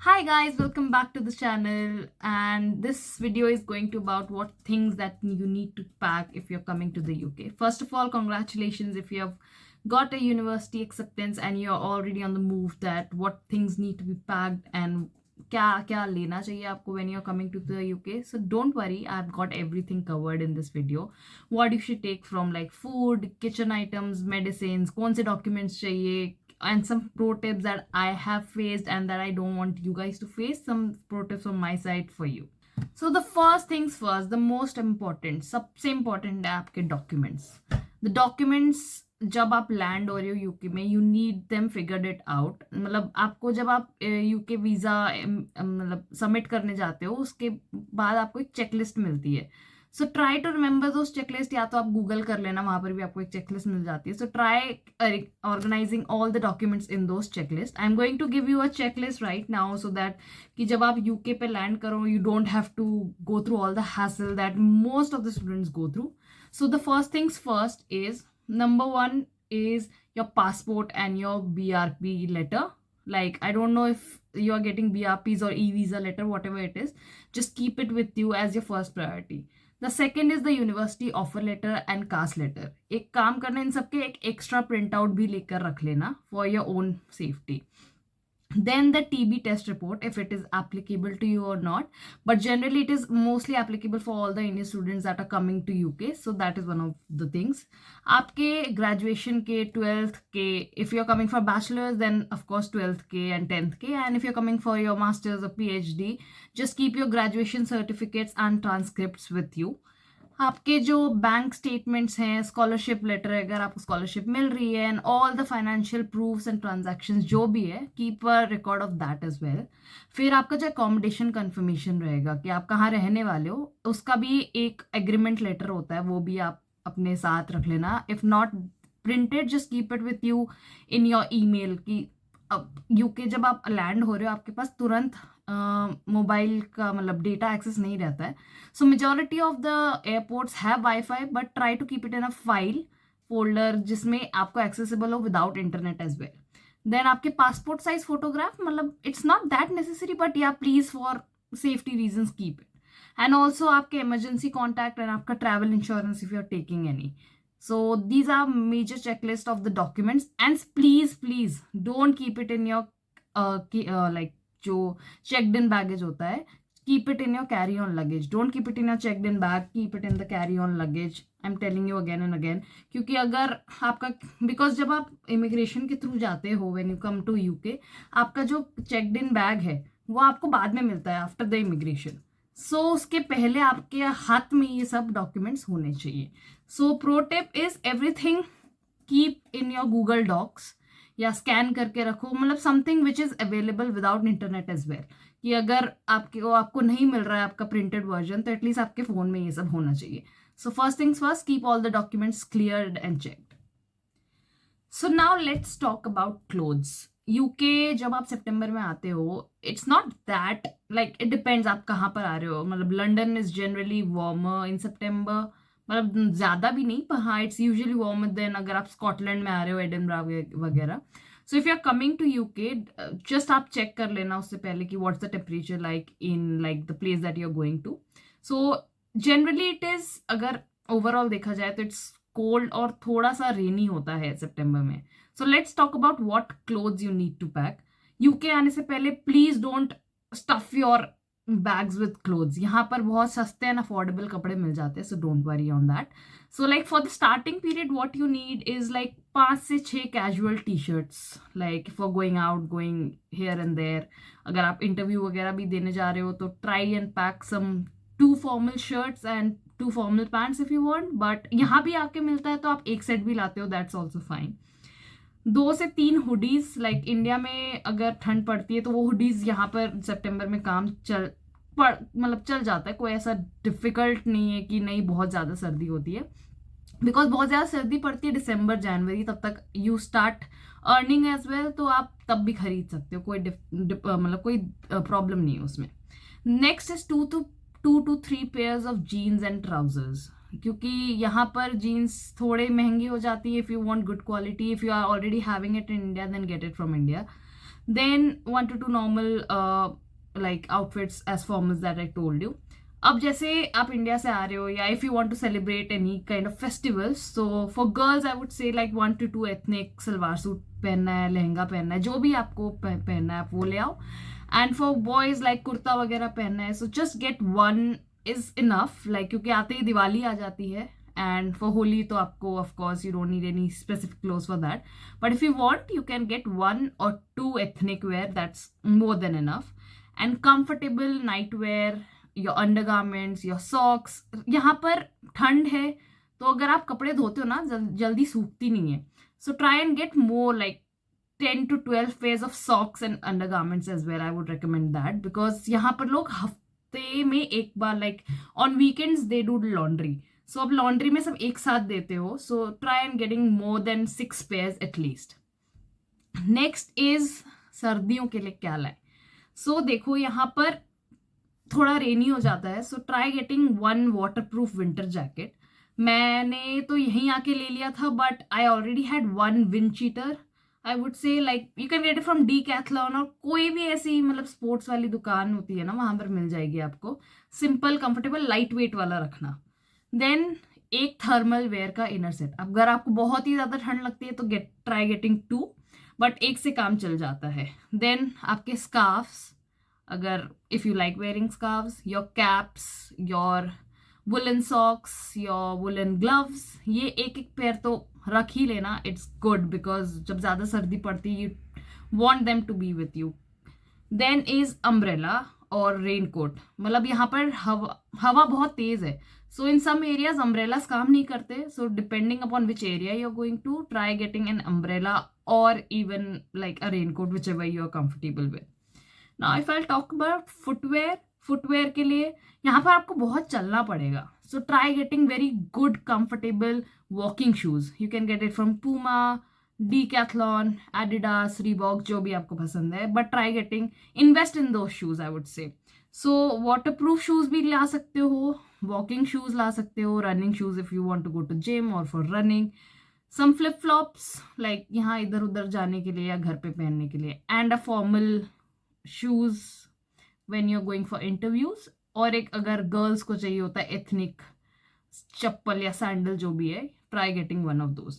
Hi guys, welcome back to the channel, and this video is going to about what things that you need to pack if you're coming to the UK. First of all, congratulations if you have got a university acceptance and you're already on the move, that what things need to be packed and क्या क्या लेना चाहिए आपको when you're coming to the UK. So don't worry, I've got everything covered in this video. What you should take from like food, kitchen items, medicines, कौन से documents चाहिए, and some pro tips that I have faced and that I don't want you guys to face. Some pro tips from my side for you. So the first things first, the most important, सबसे important है आपके documents. The documents जब आप land हो रहे हो UK में, you need them figured it out. मतलब आपको जब आप यूके वीज़ा मतलब सबमिट करने जाते हो, उसके बाद आपको एक चेकलिस्ट मिलती है. So try to remember those checklist, या तो आप गूगल कर लेना, वहां पर भी आपको एक चेकलिस्ट मिल जाती है. So try organizing all the documents in those checklist. I am going to give you a checklist right now so that कि जब आप यूके पे लैंड करो, you don't have to go through all the hassle that most of the students go through. So the first things first is, number one is your passport and your BRP letter. Like, I don't know if you are getting BRPs or e-visa letter, whatever it is, just keep it with you as your first priority. The second is the university offer letter and caste letter. एक काम करना, इन सबके एक extra printout भी लेकर रख लेना for your own safety. Then the TB test report, if it is applicable to you or not, but generally it is mostly applicable for all the Indian students that are coming to UK. So that is one of the things. आपके graduation के 12th के, if you're coming for bachelor's, then of course 12th के and 10th के, and if you're coming for your master's or PhD, just keep your graduation certificates and transcripts with you. आपके जो bank statements हैं, scholarship letter अगर आपको scholarship मिल रही है, and all the financial proofs and transactions जो भी है, keep a record of that as well. फिर आपका जो अकोमोडेशन कंफर्मेशन रहेगा कि आप कहाँ रहने वाले हो, उसका भी एक एग्रीमेंट लेटर होता है, वो भी आप अपने साथ रख लेना. If not printed, just keep it with you in your email. कि अब यूके जब आप लैंड हो रहे हो, आपके पास तुरंत मोबाइल का मतलब डेटा एक्सेस नहीं रहता है. So majority of the airports have wifi, but try to keep it in a file folder जिसमें आपको एक्सेसिबल हो without internet as well. Then आपके पासपोर्ट साइज फोटोग्राफ, मतलब it's not that necessary, but ya please for safety reasons keep it. And also आपके emergency contact and आपका travel insurance if you are taking any. So these are major checklist of the documents, and please don't keep it in your like जो checked in baggage होता है, keep it in your carry on luggage. Don't keep it in your checked in bag, keep it in the carry on luggage. I'm telling you again and again. क्योंकि अगर आपका, because जब आप immigration के through जाते हो, when you come to UK, आपका जो checked in bag है वो आपको बाद में मिलता है after the immigration. सो उसके पहले आपके हाथ में ये सब डॉक्यूमेंट्स होने चाहिए. So pro tip is everything keep in your Google docs, या स्कैन करके रखो, मतलब something which is available without internet as well. कि अगर आपको नहीं मिल रहा है आपका प्रिंटेड वर्जन, तो एटलीस्ट आपके फोन में ये सब होना चाहिए. So first things first, keep all the documents cleared and checked. So now let's talk about clothes. UK जब आप सितंबर में आते हो, it's not that, like it depends आप कहाँ पर आ रहे हो. मतलब लंडन इज जनरली वार्मर इन सितंबर, मतलब ज्यादा भी नहीं, पर हाँ इट्स यूजुअली वार्मर देन अगर आप स्कॉटलैंड में आ रहे हो, एडिनबरा वगैरह. So if you are coming to UK, just आप चेक कर लेना उससे पहले कि what's the temperature like in like the place that you are going to. So generally it is, अगर ओवरऑल देखा जाए तो इट्स कोल्ड और थोड़ा सा रेनी होता है सितंबर में. So let's talk about what clothes you need to pack. UK आने से पहले please don't stuff your bags with clothes. यहाँ पर बहुत सस्ते एंड अफोर्डेबल कपड़े मिल जाते हैं, so don't worry on that. So like for the starting period what you need is like 5 से 6 casual T shirts, like for going out, going here and there. अगर आप इंटरव्यू वगैरह भी देने जा रहे हो तो try and pack some 2 formal shirts and 2 formal pants if you want. But यहाँ भी आके मिलता है तो आप एक सेट भी लाते हो, दैट्स ऑल्सो फाइन. 2 से 3 हुडीज, लाइक इंडिया में अगर ठंड पड़ती है तो वो हुडीज यहाँ पर सितंबर में काम मतलब चल जाता है. कोई ऐसा डिफिकल्ट नहीं है कि नहीं बहुत ज्यादा सर्दी होती है, बिकॉज बहुत ज्यादा सर्दी पड़ती है दिसंबर जनवरी, तब तक you start earning as well, तो आप तब भी खरीद सकते हो, कोई मतलब कोई प्रॉब्लम नहीं है उसमें. Next is 2 to 3 pairs of jeans and trousers. क्योंकि यहाँ पर जीन्स थोड़े महंगी हो जाती है. If you want good quality, if you are already having it in India, then get it from India. Then 1 to 2 normal like outfits as formals that I told you. अब जैसे आप इंडिया से आ रहे हो या if you want to celebrate any kind of festivals, so for girls I would say like 1 to 2 ethnic salwar suit पहनना है, लहंगा पहनना है, जो भी आपको पहनना है आप वो ले आओ. And for boys like kurta वगैरह पहनना है, so just get one is enough, like क्योंकि आते ही दिवाली आ जाती है. एंड फॉर होली तो आपको of course you don't need any specific clothes for that, but if you want you can gate 1 or 2 ethnic wear, that's more than enough. And comfortable night where, your undergarments, your socks. यहाँ पर ठंड है तो अगर आप कपड़े धोते हो ना जल्दी सूखती नहीं है, so try and get more like 10 to 12 pairs of socks and undergarments as well. I would recommend that because यहाँ पर लोग हफ्ते में एक बार like on weekends they do laundry. So अब laundry में सब एक साथ देते हो. So try and getting more than 6 pairs at least. Next is सर्दियों के लिए क्या लाए. So देखो यहाँ पर थोड़ा रेनी हो जाता है, so try getting 1 waterproof winter jacket. मैंने तो यहीं आके ले लिया था, but I already had 1 wind cheater. I would say like you can get it from Decathlon और कोई भी ऐसी मतलब स्पोर्ट्स वाली दुकान होती है ना, वहां पर मिल जाएगी आपको. सिंपल कंफर्टेबल लाइट वेट वाला रखना. देन एक थर्मल वेयर का इनर सेट. अब अगर आपको बहुत ही ज्यादा ठंड लगती है तो ट्राई गेटिंग 2, बट एक से काम चल जाता है. देन आपके स्कार्फ्स, अगर if you like wearing scarfs, your caps, your woollen socks, your woollen gloves, ये एक एक पेयर तो रख ही लेना. इट्स गुड बिकॉज जब ज्यादा सर्दी पड़ती है you want them to be with you. Then is umbrella और रेनकोट. मतलब यहाँ पर हवा बहुत तेज है, सो इन सम एरियाज अम्ब्रेलास काम नहीं करते. So depending upon which area you are going to, try getting an umbrella और even like a raincoat which ever you are comfortable with. Now if I talk about footwear के लिए यहाँ पर आपको बहुत चलना पड़ेगा. So try getting very good comfortable walking shoes. You can get it from Puma, Decathlon, Adidas, Reebok, जो भी आपको पसंद है, but try getting invest in those shoes I would से. सो वाटर प्रूफ शूज भी ला सकते हो, वॉकिंग शूज ला सकते हो, running shoes if you want to go to gym और for running, some flip flops like यहाँ इधर उधर जाने के लिए या घर पे पहनने के लिए, and a formal shoes when you are going for interviews. और एक अगर गर्ल्स को चाहिए होता है एथनिक चप्पल या सैंडल जो भी है, try getting 1 of those.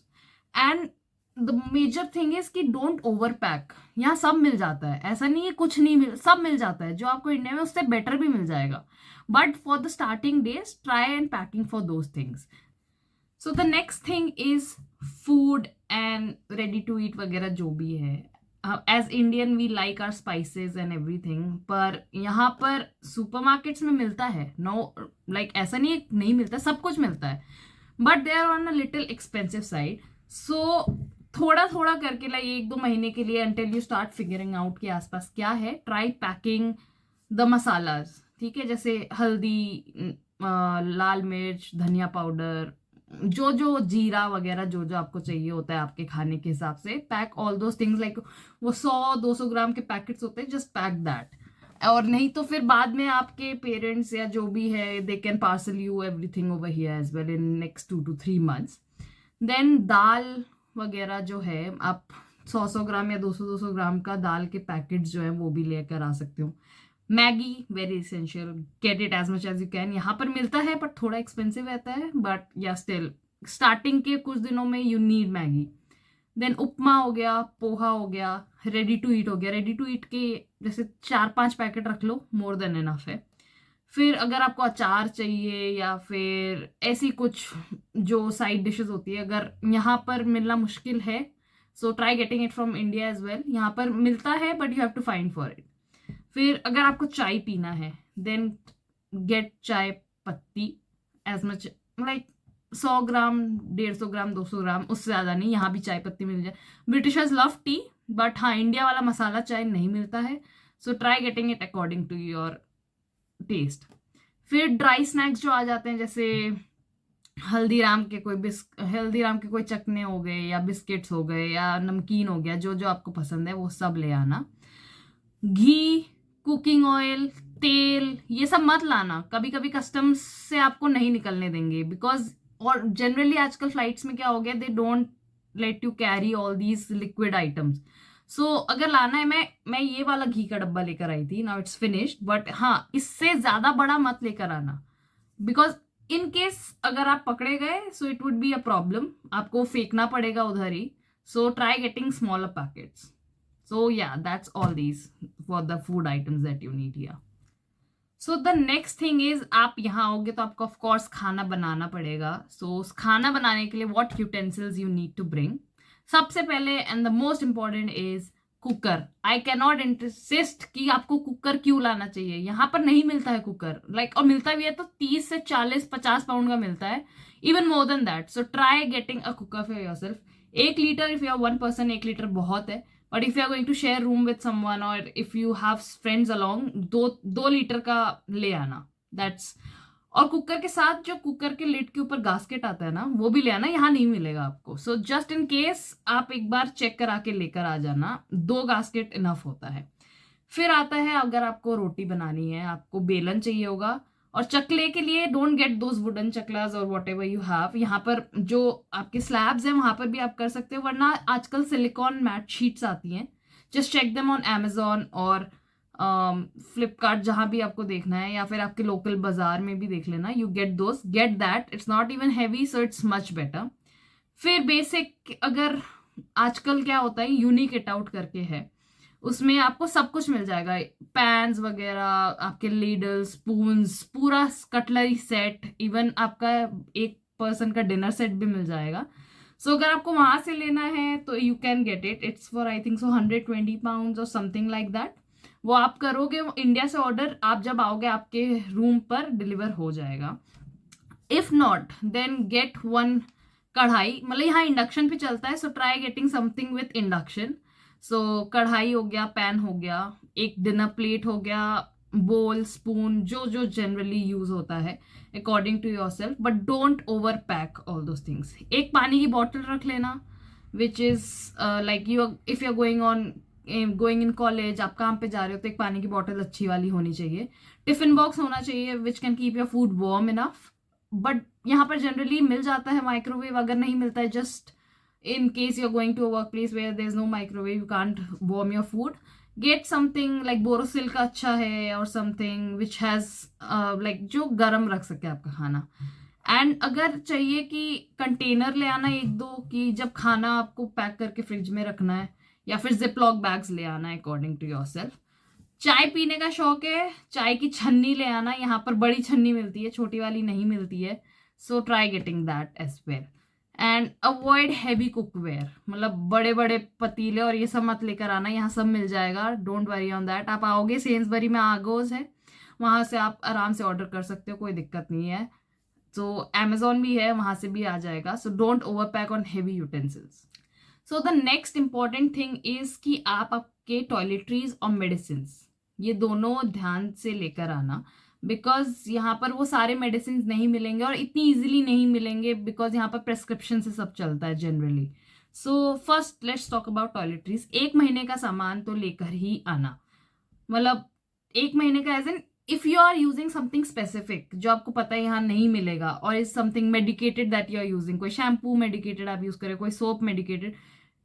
And the major thing is कि डोंट ओवर पैक. यहाँ सब मिल जाता है, ऐसा नहीं है कुछ नहीं सब मिल जाता है. जो आपको इंडिया में उससे बेटर भी मिल जाएगा, but for the starting days try and packing for those things. So the next thing is food and ready to eat वगैरह जो भी है. As Indian we like are spices and everything, पर यहाँ पर सुपरमार्केट्स में मिलता है. नो लाइक ऐसा नहीं मिलता, सब कुछ मिलता है, but they are on a little expensive side. So थोड़ा थोड़ा करके लाइक 1-2 महीने के लिए until you start figuring out के आसपास क्या है, ट्राई पैकिंग द मसालाज. ठीक है, जैसे हल्दी, लाल मिर्च, धनिया पाउडर, जो जो जीरा वगैरह जो जो आपको चाहिए होता है आपके खाने के हिसाब से, pack all those things. Like वो 100-200 ग्राम के पैकेट्स होते हैं, जस्ट पैक दैट. और नहीं तो फिर बाद में आपके पेरेंट्स या जो भी है they can parcel you everything over here as well in next 2 to 3 months. Then दाल वगैरह जो है आप 100 ग्राम या 200 ग्राम का दाल के पैकेट्स जो है वो भी लेकर आ सकते हो. Maggi very essential, get it as much as you can. यहाँ पर मिलता है बट थोड़ा एक्सपेंसिव रहता है, बट या स्टिल स्टार्टिंग के कुछ दिनों में यू नीड मैगी. देन उपमा हो गया, पोहा हो गया, रेडी टू ईट हो गया. रेडी टू ईट के जैसे 4-5 पैकेट रख लो, मोर देन इनफ है. फिर अगर आपको अचार चाहिए या फिर ऐसी कुछ जो साइड डिशेस होती है, अगर यहाँ पर मिलना मुश्किल है, so try getting it from India as well. यहाँ पर मिलता है but you have to find for it. फिर अगर आपको चाय पीना है, then get chai patti as much like 100 gram, 150 gram, 200 gram, उससे ज़्यादा नहीं. यहाँ भी चाय पत्ती मिल जाए. ब्रिटिशर्स लव टी, बट हाँ इंडिया वाला मसाला चाय नहीं मिलता है. So try getting it according to your taste. फिर ड्राई स्नैक्स जो आ जाते हैं, जैसे हल्दीराम के कोई चकने हो गए या बिस्किट्स हो गए या नमकीन हो गया, जो जो आपको पसंद है वो सब ले आना. घी, कुकिंग ऑयल, तेल, ये सब मत लाना. कभी कभी कस्टम्स से आपको नहीं निकलने देंगे बिकॉज, और जनरली आजकल फ्लाइट्स में क्या हो गया, they don't let you carry all these liquid items. So अगर लाना है, मैं ये वाला घी का डब्बा लेकर आई थी, नाउ इट्स फिनिश्ड, बट हाँ इससे ज्यादा बड़ा मत लेकर आना, बिकॉज इन केस अगर आप पकड़े गए so it would be a problem, आपको फेंकना पड़ेगा उधर ही. So try getting smaller packets. So ya that's all these for the food items that you need here. So the next thing is, आप यहाँ आओगे तो आपको ऑफकोर्स खाना बनाना पड़ेगा. सो खाना बनाने के लिए what utensils you need to bring. सबसे पहले and the most important is cooker. I can not insist कि आपको कुकर क्यों लाना चाहिए, यहाँ पर नहीं मिलता है कुकर, लाइक और मिलता भी है तो 30 से 40-50 पाउंड का मिलता है, even more than that. So try getting a cooker for yourself. 1 litre if you are 1 person, 1 litre बहुत है. But if you are going to share room with someone और if you have friends along, 2 litre का ले आना. That's. और cooker के साथ जो कुकर के लिड के ऊपर गास्केट आता है ना, वो भी ले आना, यहाँ नहीं मिलेगा आपको. सो जस्ट इन केस आप एक बार चेक करा के लेकर आ जाना, 2 गास्केट इनफ होता है. फिर आता है, अगर आपको रोटी बनानी है, आपको बेलन चाहिए होगा. और चकले के लिए डोंट गेट दोज वुडन चकलास और वॉट एवर यू हैव. यहाँ पर जो आपके स्लैब्स हैं वहां पर भी आप कर सकते हो, वरना आजकल सिलिकॉन मैट शीट्स आती हैं. Just check them on Amazon और फ्लिपकार्ट, जहां भी आपको देखना है, या फिर आपके लोकल बाजार में भी देख लेना. You get that. It's not even heavy, so it's much better. फिर बेसिक, अगर आजकल क्या होता है, यूनिक इट आउट करके है, उसमें आपको सब कुछ मिल जाएगा. पैन्स वगैरह, आपके लीडल, स्पून्स, पूरा कटलरी सेट, इवन आपका 1 person का डिनर सेट भी मिल जाएगा. सो अगर आपको वहां से लेना है तो you can get it. It's for I think so 120 pounds और समथिंग लाइक दैट. वो आप करोगे इंडिया से ऑर्डर, आप जब आओगे आपके रूम पर डिलीवर हो जाएगा. इफ नॉट देन गेट 1 कढ़ाई. मतलब यहाँ इंडक्शन पे चलता है, so try getting something with induction. So कढ़ाई हो गया, पैन हो गया, एक डिनर प्लेट हो गया, बोल, स्पून, जो जो जनरली यूज होता है according to your self, but don't over pack all those things. एक पानी की बॉटल रख लेना, which is like you, if you are going in college, आप काम पे जा रहे हो तो एक पानी की बॉटल अच्छी वाली होनी चाहिए. टिफिन बॉक्स होना चाहिए which can keep your food warm enough. But यहाँ पर जनरली मिल जाता है माइक्रोवेव. अगर नहीं मिलता है, just in case you're going to a workplace where there's no microwave, you can't warm your food, get something like Borosil का अच्छा है, or something which has like जो गर्म रख सके आपका खाना. एंड अगर चाहिए कि कंटेनर ले आना 1-2, कि जब खाना आपको पैक करके फ्रिज में रखना है, या फिर जिपलॉक बैग्स ले आना है अकॉर्डिंग टू योर सेल्फ. चाय पीने का शौक है, चाय की छन्नी ले आना. यहाँ पर बड़ी छन्नी मिलती है, छोटी वाली नहीं मिलती है. So try getting that as well. And avoid heavy cookware, मतलब बड़े बड़े पतीले और ये सब मत लेकर आना, यहाँ सब मिल जाएगा. Don't worry on that. आप आओगे, सेन्सबरी में आगोज है, वहां से आप आराम से ऑर्डर कर सकते हो, कोई दिक्कत नहीं है. तो Amazon भी है, वहां से भी आ जाएगा. So don't over pack on heavy utensils. So the next important thing is कि आप आपके टॉयलेटरीज और मेडिसिन, ये दोनों ध्यान से लेकर आना, बिकॉज यहाँ पर वो सारे मेडिसिन नहीं मिलेंगे और इतनी इजीली नहीं मिलेंगे, बिकॉज यहाँ पर प्रेस्क्रिप्शन से सब चलता है generally. So first let's talk about toiletries. 1 महीने का सामान तो लेकर ही आना. मतलब 1 महीने का एज एन, if you are using something specific जो आपको पता है यहाँ नहीं मिलेगा, और is something medicated that you are using, कोई शैम्पू मेडिकेटेड आप यूज करें, कोई soap medicated,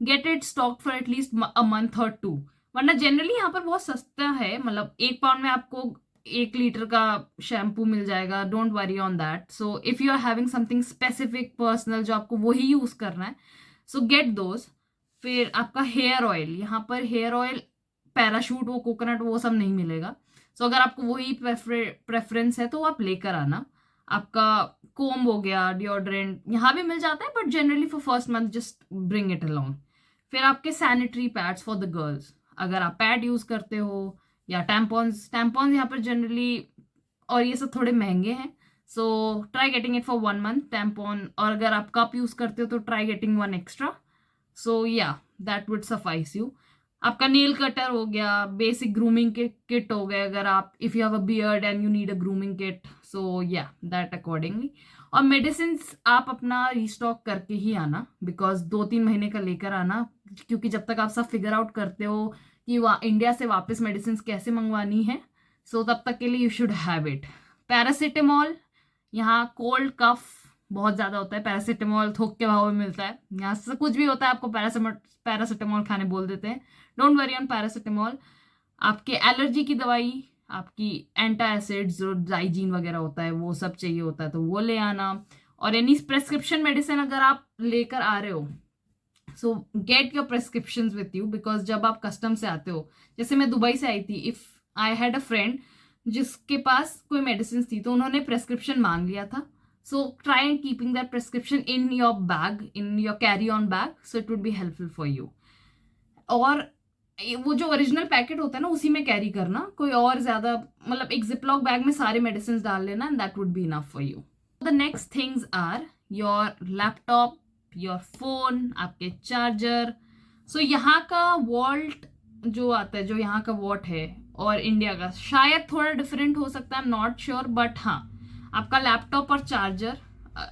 get it stock for at least a month और 2. वरना जनरली यहाँ पर बहुत सस्ता है, मतलब 1 पाउंड में आपको 1 लीटर का शैम्पू मिल जाएगा. Don't worry on that. So if you are having something specific personal जो आपको वही यूज करना है, सो गेट दोज. फिर आपका हेयर ऑयल, यहाँ पर हेयर ऑयल, पैराशूट, वो कोकोनट, वो सब नहीं मिलेगा. सो अगर आपको वही प्रेफरेंस है तो आप लेकर आना. आपका कोम्ब हो गया, डिओड्रेंट यहाँ भी मिल जाता है, but generally for first month just bring it along. फिर आपके sanitary pads for the girls, अगर आप पैड यूज करते हो, या टैम्पॉन्स यहाँ पर जनरली, और ये सब थोड़े महंगे हैं. सो try getting it for 1 month tampon. और अगर आप कप यूज करते हो तो try getting 1 extra. So ya that would suffice you. आपका नेल कटर हो गया, बेसिक ग्रूमिंग के किट हो गए, अगर आप, if you have a beard and you need a grooming kit, so ya that accordingly. और मेडिसिन आप अपना रिस्टॉक करके ही आना, बिकॉज 2-3 महीने का लेकर आना, क्योंकि जब तक आप सब फिगर आउट करते हो कि इंडिया से वापस मेडिसिन कैसे मंगवानी है, सो तब तक के लिए you should have it. Paracetamol, यहाँ कोल्ड कफ बहुत ज़्यादा होता है, पैरासीटामोल थोक के भाव में मिलता है, यहाँ से कुछ भी होता है आपको पैरासीटामोल खाने बोल देते हैं। Don't worry on paracetamol. आपके एलर्जी की दवाई, आपकी एंटासिड्स जो डाइजीन वगैरह होता है वो सब चाहिए होता है तो वो ले आना। और एनी प्रेस्क्रिप्शन मेडिसिन अगर आप लेकर आ रहे हो, सो get your prescription with you, because जब आप कस्टम से आते हो, जैसे मैं दुबई से आई थी, if I had a friend जिसके पास कोई मेडिसिन थी तो उन्होंने प्रेस्क्रिप्शन मांग लिया था। So try and keeping that prescription in your bag, in your carry on bag, so it would be helpful for you. और वो जो ओरिजिनल पैकेट होता है ना उसी में कैरी करना, कोई और ज्यादा मतलब एक जिपलॉक बैग में सारे मेडिसिन डाल लेना and that would be enough for you. The next things are your laptop, your phone, आपके चार्जर। सो यहाँ का वॉल्ट जो आता है, जो यहाँ का वॉट है और इंडिया का शायद थोड़ा डिफरेंट हो सकता है, नॉट श्योर, बट हाँ आपका लैपटॉप और चार्जर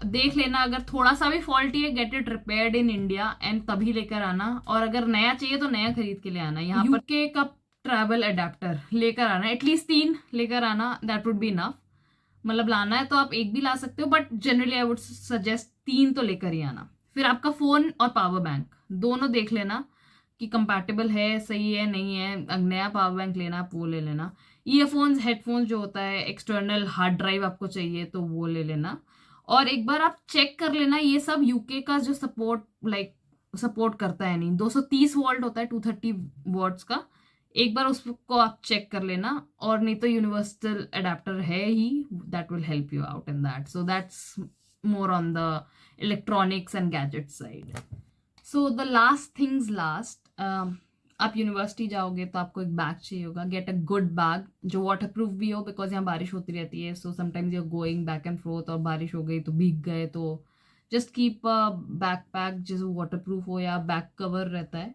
देख लेना, अगर थोड़ा सा भी फॉल्टी है get it repaired in India and तभी लेकर आना, और अगर नया चाहिए तो नया खरीद के ले आना। यहाँ पर यूके का ट्रैवल अडेप्टर लेकर आना, एटलीस्ट 3 लेकर आना, दैट वुड बी इनफ। मतलब लाना है तो आप एक भी ला सकते हो, but generally I would suggest 3 तो लेकर ही आना। फिर आपका फोन और पावर बैंक दोनों देख लेना कि कंपैटिबल है, सही है, नहीं है। नया पावर बैंक लेना आप वो ले लेना। ईयरफोन्स, हेडफोन्स जो होता है, एक्सटर्नल हार्ड ड्राइव आपको चाहिए तो वो ले लेना। और एक बार आप चेक कर लेना, ये सब यूके का जो सपोर्ट करता है नहीं, 230 वोल्ट होता है 230 वॉट्स का, एक बार उसको आप चेक कर लेना। और नहीं तो यूनिवर्सल अडेप्टर है ही, that will help you out in that. So that's more on the electronics and gadget side. So the last things last, आप यूनिवर्सिटी जाओगे तो आपको एक बैग चाहिए होगा। गेट अ गुड बैग जो वाटर प्रूफ भी हो, बिकॉज यहाँ बारिश होती रहती है, so sometimes you are going back and forth और बारिश हो गई तो भीग गए, तो just keep a back pack जो वाटर प्रूफ हो, या बैक कवर रहता है।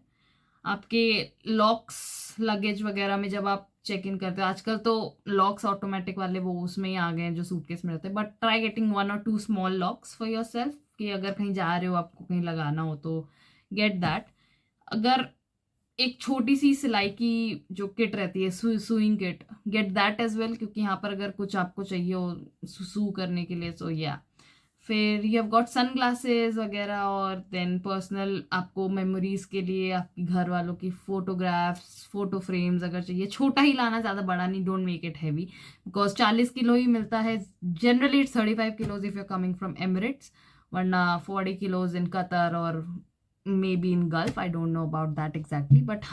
आपके लॉक्स लगेज वगैरह में जब आप चेक इन करते हो, आजकल तो लॉक्स ऑटोमेटिक वाले वो उसमें ही आ गए हैं जो सूटकेस में रहते हैं, but try getting 1 or 2 small locks for your self, कि अगर कहीं जा रहे हो आपको कहीं लगाना हो तो गेट दैट। अगर एक छोटी सी सिलाई की जो किट रहती है, sewing kit, get that as well, क्योंकि यहाँ पर अगर कुछ आपको चाहिए हो सू करने के लिए तो या। फिर you have got sun glasses वगैरह, और देन पर्सनल आपको मेमोरीज के लिए आपके घर वालों की फोटोग्राफ्स, फोटो फ्रेम्स अगर चाहिए, छोटा ही लाना, ज़्यादा बड़ा नहीं, don't make it heavy, because 40 kilo ही मिलता है generally. It's 35 kilos if you are coming from Emirates, वरना 40 kilos इन कतर और maybe in Gulf. I don't know about that exactly, but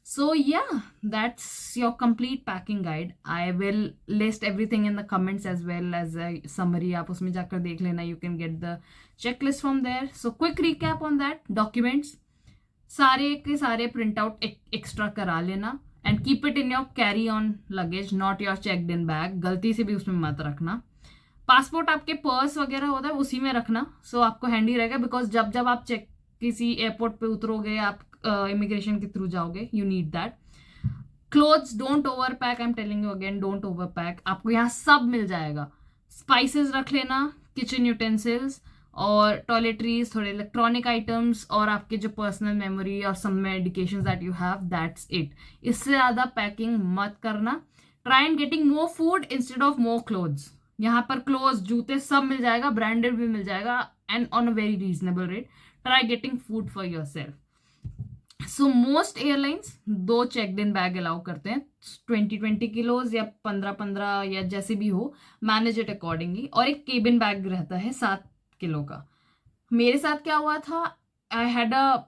so yeah, that's your complete packing guide. I will list everything in the comments as well as a summary. आप उसमें जाकर देख लेना, you can get the checklist from there. So quick recap on that: documents सारे के सारे print out extra करा लेना and keep it in your carry on luggage, not your checked in bag. गलती से भी उसमें मत रखना। पासपोर्ट आपके पर्स वगैरह होता है उसी में रखना, सो आपको हैंडी रहेगा, बिकॉज जब आप चेक किसी एयरपोर्ट पे उतरोगे, आप इमिग्रेशन के थ्रू जाओगे, you need that. Clothes don't over pack, I am telling you again, don't over pack, आपको यहाँ सब मिल जाएगा। स्पाइसेस रख लेना, किचन यूटेंसिल्स और टॉयलेटरीज, थोड़े इलेक्ट्रॉनिक आइटम्स, और आपके जो पर्सनल मेमोरी और some medications that you have, that's it. इससे ज़्यादा पैकिंग मत करना। Try and getting more food instead of more clothes. यहाँ पर क्लोथ्स, जूते सब मिल जाएगा, ब्रांडेड भी मिल जाएगा and on a very reasonable rate. Try getting food for your self. So most airlines 2 checked in bag allow करते हैं, 20 kilos या 15 या जैसे भी हो, मैनेज इट अकॉर्डिंगली। और एक केबिन बैग रहता है 7 किलो का। मेरे साथ क्या हुआ था, I had a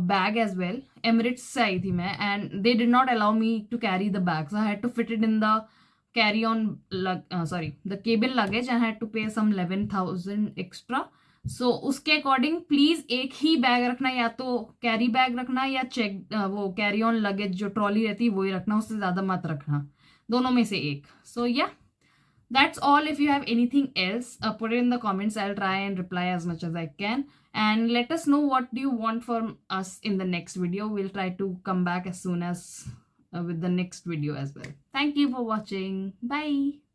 bag as well, Emirates से आई थी मैं, and they did not allow me to carry the bags, I had to fit it in the carry on the cabin luggage, and I had to pay some 11,000 extra. So उसके according please एक ही bag रखना, या तो carry bag रखना या वो carry on luggage जो trolley रहती है वो ही रखना, उससे ज्यादा मत रखना, दोनों में से एक। सो या that's all. If you have anything else, put it in the comments. I'll try and reply as much as I can, and let us know what do you want from us in the next video. We'll try to come back as soon as with the next video as well. Thank you for watching. Bye.